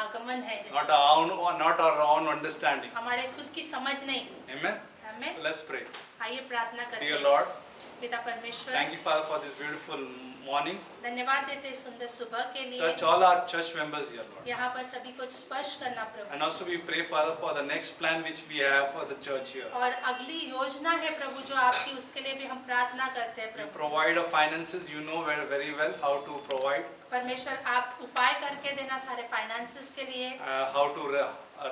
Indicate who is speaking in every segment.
Speaker 1: आगमन है,
Speaker 2: not our own understanding.
Speaker 1: हमारे खुद की समझ नहीं।
Speaker 2: Amen.
Speaker 1: हमें
Speaker 2: Let's pray.
Speaker 1: आइए प्रार्थना करते
Speaker 2: Dear
Speaker 1: हैं।
Speaker 2: Lord,
Speaker 1: पिता परमेश्वर,
Speaker 2: thank you, Father, for this beautiful morning.
Speaker 1: धन्यवाद देते हैं सुंदर सुबह के लिए।
Speaker 2: Touch all our church members here, Lord.
Speaker 1: यहाँ पर सभी को स्पर्श करना प्रभु।
Speaker 2: And also we pray, Father, for the next plan which we have for the church here.
Speaker 1: और अगली योजना है प्रभु जो आपकी, उसके लिए भी हम प्रार्थना करते हैं
Speaker 2: You
Speaker 1: Prabhu.
Speaker 2: provide our finances. You know very well how to provide,
Speaker 1: परमेश्वर आप उपाय करके देना सारे फाइनेंसेस के लिए,
Speaker 2: how to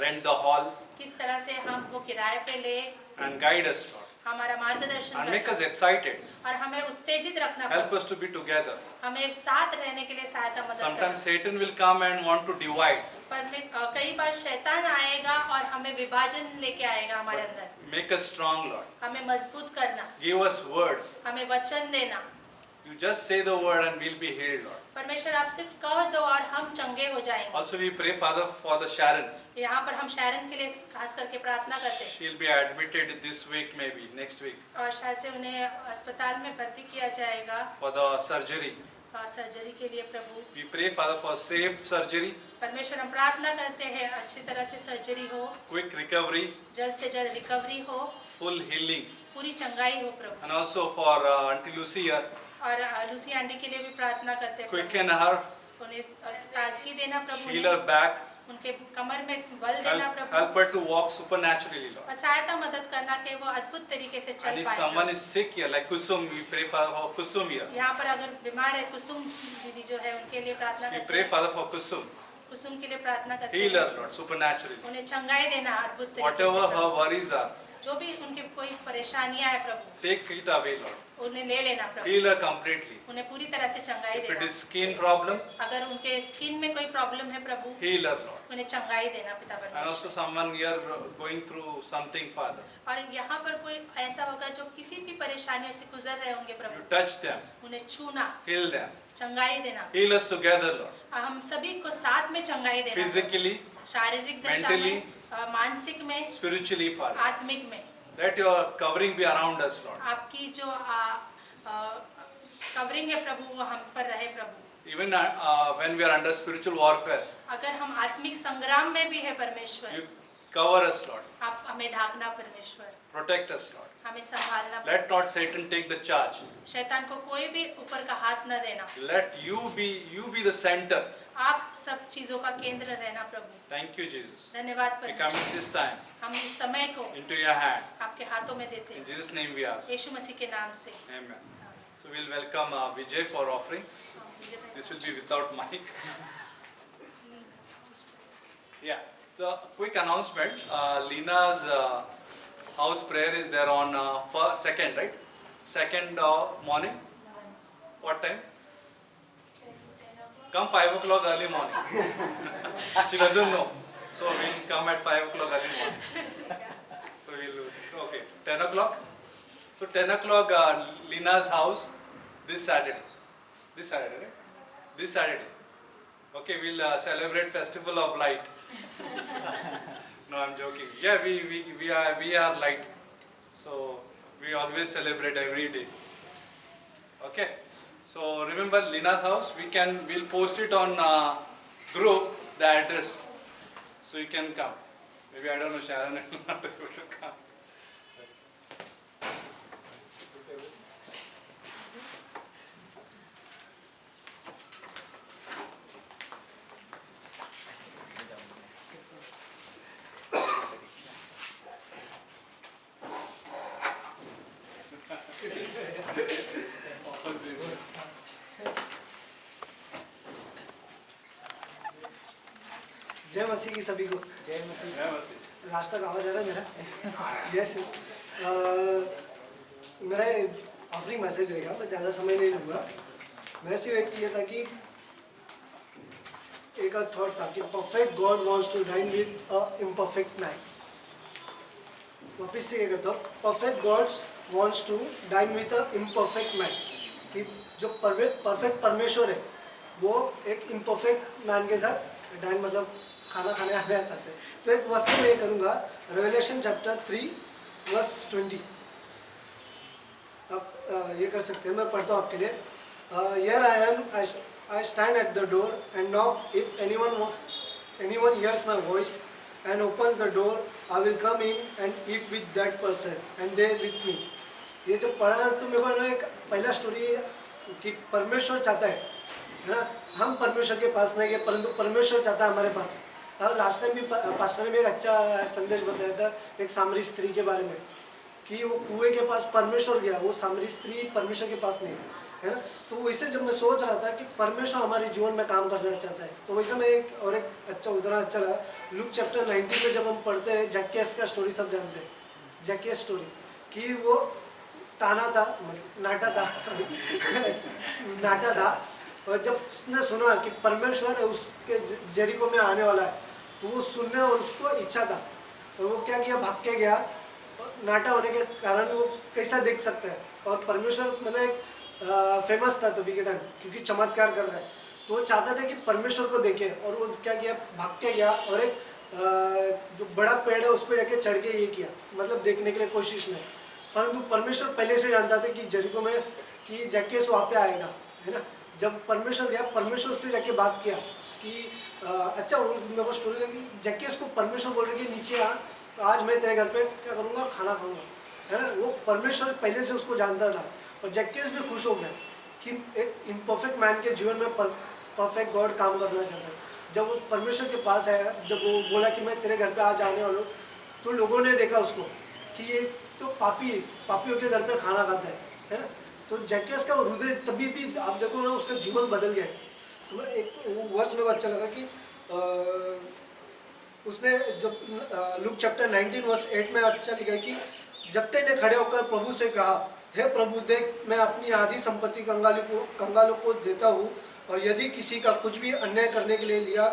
Speaker 2: rent the hall,
Speaker 1: किस तरह से हम वो किराए पे ले,
Speaker 2: and guide us, Lord.
Speaker 1: हमारा मार्गदर्शन
Speaker 2: And make
Speaker 1: करना
Speaker 2: us excited.
Speaker 1: और हमें उत्तेजित रखना
Speaker 2: Help
Speaker 1: Prabhu.
Speaker 2: us to be together.
Speaker 1: हमें एक साथ रहने के लिए सहायता मदद करना।
Speaker 2: Sometimes Satan will come and want to divide.
Speaker 1: कई बार शैतान आएगा और हमें विभाजन लेके आएगा हमारे अंदर।
Speaker 2: Make us strong, Lord.
Speaker 1: हमें मजबूत करना,
Speaker 2: Give us word.
Speaker 1: हमें वचन देना।
Speaker 2: You just say the word and we'll be healed, Lord.
Speaker 1: परमेश्वर आप सिर्फ कह दो और हम चंगे हो जाएंगे।
Speaker 2: Also we pray, Father, for the Sharon.
Speaker 1: यहाँ पर हम शैरन के लिए खास करके प्रार्थना करते हैं।
Speaker 2: She'll be admitted this week, maybe next week,
Speaker 1: और शायद से उन्हें अस्पताल में भर्ती किया जाएगा
Speaker 2: for the surgery.
Speaker 1: सर्जरी के लिए प्रभु।
Speaker 2: We pray, Father, for safe surgery,
Speaker 1: परमेश्वर हम प्रार्थना करते हैं अच्छी तरह से सर्जरी हो,
Speaker 2: quick recovery,
Speaker 1: जल्द से जल्द रिकवरी हो,
Speaker 2: full healing,
Speaker 1: पूरी चंगाई हो प्रभु।
Speaker 2: and also for Auntie Lucy here,
Speaker 1: और लूसी आंटी के लिए भी प्रार्थना करते हैं।
Speaker 2: quicken her,
Speaker 1: उन्हें ताजगी देना प्रभु,
Speaker 2: heal her back,
Speaker 1: उनके कमर में बल देना प्रभु,
Speaker 2: help her to walk supernaturally, Lord.
Speaker 1: और सहायता मदद करना कि वो अद्भुत तरीके से
Speaker 2: And
Speaker 1: चल
Speaker 2: if
Speaker 1: पाए।
Speaker 2: someone is sick here, like Kusum, we pray for Kusum here.
Speaker 1: यहाँ पर अगर बीमार है कुसुम दीदी जो है, उनके लिए प्रार्थना
Speaker 2: We
Speaker 1: करते
Speaker 2: pray,
Speaker 1: हैं।
Speaker 2: Father, for Kusum.
Speaker 1: कुसुम के लिए प्रार्थना करते
Speaker 2: Heal
Speaker 1: हैं।
Speaker 2: her, Lord, supernaturally.
Speaker 1: उन्हें चंगाई देना अद्भुत तरीके
Speaker 2: Whatever
Speaker 1: से।
Speaker 2: her worries are,
Speaker 1: जो भी उनके कोई परेशानियां है प्रभु,
Speaker 2: take it away, Lord.
Speaker 1: उन्हें ले लेना प्रभु,
Speaker 2: Heal her completely.
Speaker 1: उन्हें पूरी तरह से चंगाई
Speaker 2: If it
Speaker 1: देना।
Speaker 2: is skin problem,
Speaker 1: अगर उनके स्किन में कोई प्रॉब्लम है प्रभु,
Speaker 2: heal her, Lord.
Speaker 1: उन्हें चंगाई देना पिता
Speaker 2: And
Speaker 1: परमेश्वर।
Speaker 2: also someone here going through something, Father.
Speaker 1: और यहाँ पर कोई ऐसा होगा जो किसी भी परेशानियों से गुजर रहे होंगे
Speaker 2: You
Speaker 1: प्रभु,
Speaker 2: touch them,
Speaker 1: उन्हें छूना,
Speaker 2: heal them.
Speaker 1: चंगाई देना।
Speaker 2: Heal us together, Lord.
Speaker 1: हम सभी को साथ में चंगाई देना,
Speaker 2: Physically,
Speaker 1: शारीरिक दशा
Speaker 2: mentally,
Speaker 1: में, मानसिक में,
Speaker 2: spiritually, Father.
Speaker 1: आत्मिक में।
Speaker 2: Let your covering be around us, Lord.
Speaker 1: आपकी जो कवरिंग है प्रभु वो हम पर रहे प्रभु।
Speaker 2: Even when we are under spiritual warfare,
Speaker 1: अगर हम आत्मिक संग्राम में भी है परमेश्वर,
Speaker 2: you cover us, Lord.
Speaker 1: आप हमें ढाकना परमेश्वर,
Speaker 2: Protect us, Lord.
Speaker 1: हमें संभालना।
Speaker 2: Let not Satan take the charge.
Speaker 1: शैतान को कोई भी ऊपर का हाथ न देना।
Speaker 2: Let you be the center.
Speaker 1: आप सब चीजों का केंद्र रहना प्रभु।
Speaker 2: Thank you, Jesus.
Speaker 1: धन्यवाद
Speaker 2: We
Speaker 1: परमेश्वर।
Speaker 2: commit this time
Speaker 1: हम इस समय को
Speaker 2: into your hand.
Speaker 1: आपके हाथों में देते
Speaker 2: In
Speaker 1: हैं,
Speaker 2: Jesus' name we ask.
Speaker 1: यीशु मसीह के नाम से।
Speaker 2: Amen. So we'll welcome Vijay for offering. This will be without mic. Yeah. So quick announcement. Lina's house prayer is there on second, right? Second morning. What time? Come 5 o'clock early morning. She doesn't know. So we'll come at 5 o'clock early morning. So we'll, okay, 10 o'clock. So 10 o'clock Lina's house this Saturday. This Saturday, right? This Saturday. Okay, we'll celebrate Festival of Light. No, I'm joking. Yeah, we are light. So we always celebrate every day. Okay. So remember Lina's house. We'll post it on group the address, so you can come. Maybe I don't know, Sharon will not be able to come.
Speaker 3: जय मसीह की सभी को।
Speaker 4: जय मसीह।
Speaker 2: जय मसीह।
Speaker 3: Last तक आवाज आ रहा है मेरा? Yes yes. मेरा ऑफरिंग मैसेज रहेगा, मैं ज़्यादा समय नहीं लूँगा। मैं सिर्फ एक ये था कि एक थॉट था कि perfect God wants to dine with a imperfect man. वापस से ये करता हूँ, perfect Gods wants to dine with a imperfect man, कि जो परफेक्ट परमेश्वर है वो एक इम्परफेक्ट मैन के साथ डाइन मतलब खाना खाने आने आ सकते हैं। तो एक वस्तु मैं करूँगा, रेवलेशन चैप्टर 3 वर्स 20। आप ये कर सकते हैं, मैं पढ़ता हूँ आपके लिए। Here I am, I stand at the door and knock. If anyone anyone hears my voice and opens the door, I will come in and eat with that person and they with me. ये जब पढ़ा ना तो मेरे को ना एक पहला स्टोरी कि परमेश्वर चाहता है ना, हम परमेश्वर के पास नहीं गए परंतु परमेश्वर चाहता है हमारे पास। और लास्ट टाइम भी पास्टर ने भी एक अच्छा संदेश बताया था एक सामरी स्त्री के बारे में कि वो कुएं के पास परमेश्वर गया, वो सामरी स्त्री परमेश्वर के पास नहीं है ना। तो वैसे जब मैं सोच रहा था कि परमेश्वर हमारे जीवन में काम करना चाहता है, तो वैसे मैं एक अच्छा उदाहरण अच्छा लगा। लूक चैप्टर 19 में जब हम पढ़ते हैं जक्केस का स्टोरी, सब जानते हैं जक्केस स्टोरी, कि वो नाटा था सॉरी नाटा था, और जब उसने सुना कि परमेश्वर उसके जेरिको में आने वाला है तो वो सुनने और उसको इच्छा था, और वो क्या किया, भाग के गया। नाटा होने के कारण वो कैसा देख सकता है, और परमेश्वर मतलब एक फेमस था तभी के टाइम क्योंकि चमत्कार कर रहा है, तो वो चाहता था कि परमेश्वर को देखे, और वो क्या किया, भाग के गया और एक जो बड़ा पेड़ है उस पर जाके चढ़ के ये किया, मतलब देखने के लिए कोशिश में। परंतु परमेश्वर पहले से जानता था कि जेरिको में कि जक्केस वहाँ पे आएगा, है ना। जब परमेश्वर गया, परमेश्वर से जाके बात किया कि अच्छा मेरे को स्टोरी लगी, जक्केस को परमेश्वर बोल रहे कि नीचे आ, आज मैं तेरे घर पे क्या करूँगा, खाना खाऊंगा, है ना। वो परमेश्वर पहले से उसको जानता था, और जक्केस भी खुश हो गया कि एक इम्परफेक्ट मैन के जीवन में परफेक्ट गॉड काम करना चाहता है। जब वो परमेश्वर के पास आया, जब वो बोला कि मैं तेरे घर पे आज आने वाला हूँ, तो लोगों ने देखा उसको कि ये तो पापियों के घर पे खाना खाता है ना। तो जक्केस का हृदय तभी भी आप देखो ना, उसका जीवन बदल गया। तो मैं एक वर्ष मेरे को अच्छा लगा कि उसने जब लूक चैप्टर 19 वर्स 8 में अच्छा लिखा है कि जब तक ने खड़े होकर प्रभु से कहा, हे प्रभु देख मैं अपनी आधी संपत्ति कंगालों को देता हूँ, और यदि किसी का कुछ भी अन्याय करने के लिए लिया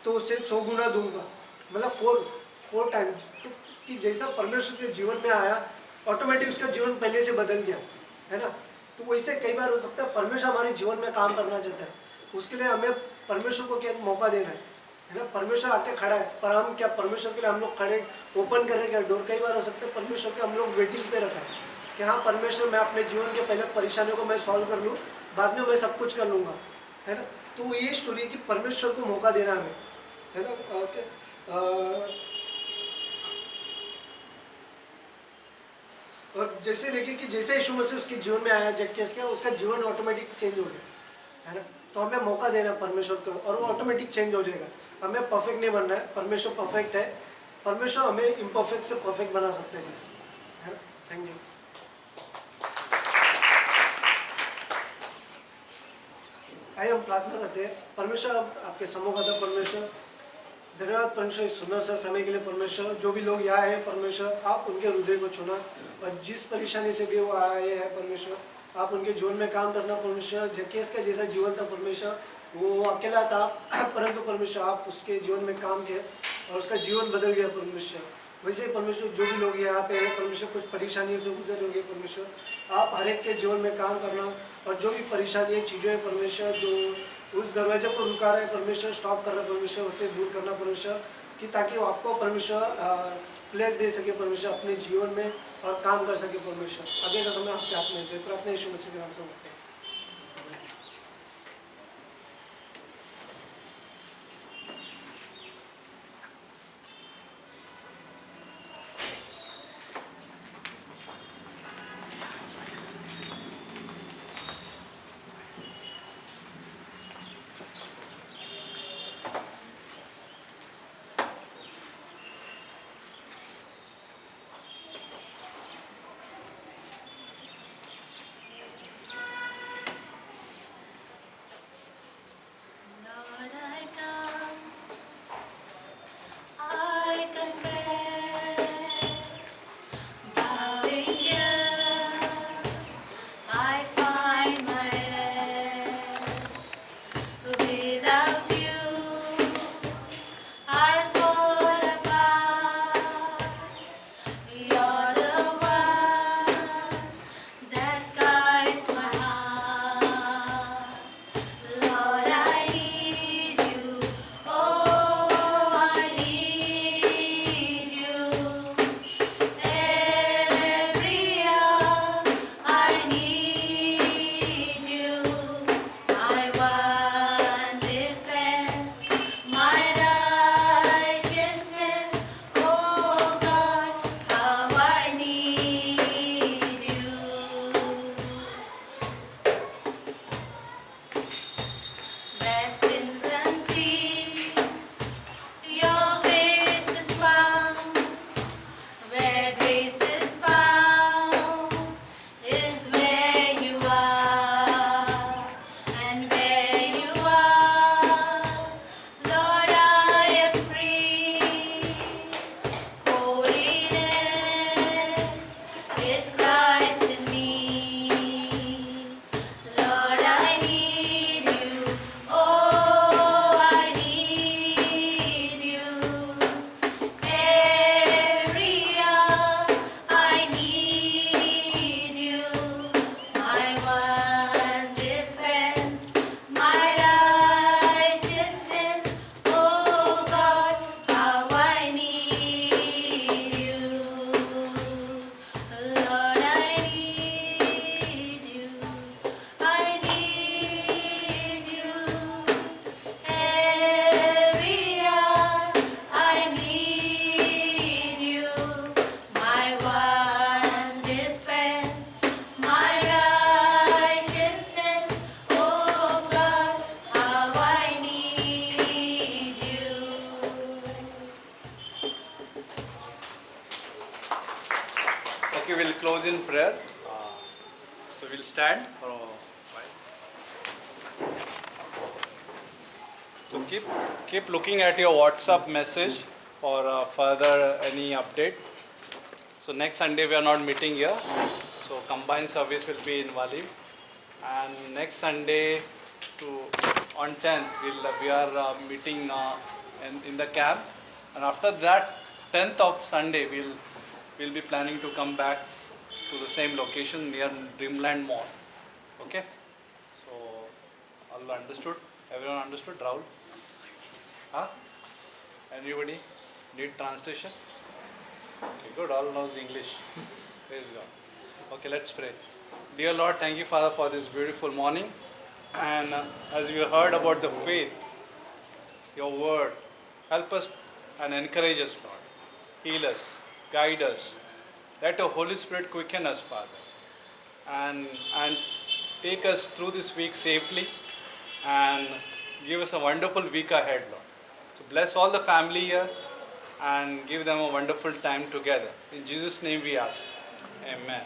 Speaker 3: तो उसे 6 गुना दूंगा, मतलब फोर टाइम्स। तो कि जैसा परमेश्वर के जीवन में आया ऑटोमेटिक उसका जीवन पहले से बदल गया, है ना। तो वैसे कई बार हो सकता है परमेश्वर हमारे जीवन में काम करना चाहता है, उसके लिए हमें परमेश्वर को क्या एक मौका देना है ना। परमेश्वर आके खड़ा है, पर हम क्या परमेश्वर के लिए हम लोग खड़े ओपन कर रहे क्या डोर। कई बार हो सकता है परमेश्वर के हम लोग वेटिंग पे रखा है कि हाँ परमेश्वर मैं अपने जीवन के पहले परेशानियों को मैं सॉल्व कर लूँ, बाद में मैं सब कुछ कर लूँगा, है ना। तो ये स्टोरी है कि परमेश्वर को मौका देना हमें, है ना। ओके, और जैसे देखिए कि जैसे यीशु मसीह उसके जीवन में आया जक्केस का, उसका जीवन ऑटोमेटिक चेंज हो गया, है ना। तो हमें मौका देना परमेश्वर को, और वो ऑटोमेटिक चेंज हो जाएगा। हमें परफेक्ट नहीं बनना है, परमेश्वर परफेक्ट है, परमेश्वर हमें इम्परफेक्ट से परफेक्ट बना सकते हैं, है ना। Thank you. आइए हम प्रार्थना करते हैं। परमेश्वर आपके सम्मुख आता परमेश्वर, धन्यवाद परमेश्वर इस सुंदर सा समय के लिए। परमेश्वर जो भी लोग यहाँ आए परमेश्वर आप उनके हृदय को छूना, और जिस परेशानी से भी वो आए हैं परमेश्वर आप उनके जीवन में काम करना। परमेश्वर जक्केस का जैसा जीवन था परमेश्वर, वो अकेला था परंतु परमेश्वर आप उसके जीवन में काम किए और उसका जीवन बदल गया परमेश्वर। वैसे ही परमेश्वर जो भी लोग यहाँ पे हैं परमेश्वर कुछ परेशानियों से गुजर होंगे परमेश्वर आप हर एक के जीवन में काम करना, और जो भी परेशानी चीज़ें हैं परमेश्वर जो उस दरवाजे को रुका रहे परमेश्वर, स्टॉप कर रहे परमेश्वर, उसे दूर करना परमेश्वर, कि ताकि वो आपको परमेश्वर प्लेस दे सके परमेश्वर अपने जीवन में और काम कर सके परमेश्वर। आगे का समय आपके हाथ में दे, प्रार्थना यीशु मसीह के नाम से मांगते हैं।
Speaker 2: we'll close in prayer. So we'll stand for a while. So keep looking at your WhatsApp message for further any update. So next Sunday we are not meeting here. So combined service will be in Wali. And next Sunday on 10th we are meeting in the camp. And after that 10th of Sunday we'll be planning to come back to the same location near Dreamland Mall. Okay? So all understood? Everyone understood? Rahul? Huh? Anybody need translation? Okay, good. All knows English. Praise God. Okay, let's pray. Dear Lord, thank you, Father, for this beautiful morning. And as we heard about the faith, your word, help us and encourage us, Lord. Heal us, guide us. Let the Holy Spirit quicken us, Father. And take us through this week safely and give us a wonderful week ahead, Lord. So bless all the family here and give them a wonderful time together. In Jesus' name we ask. Amen.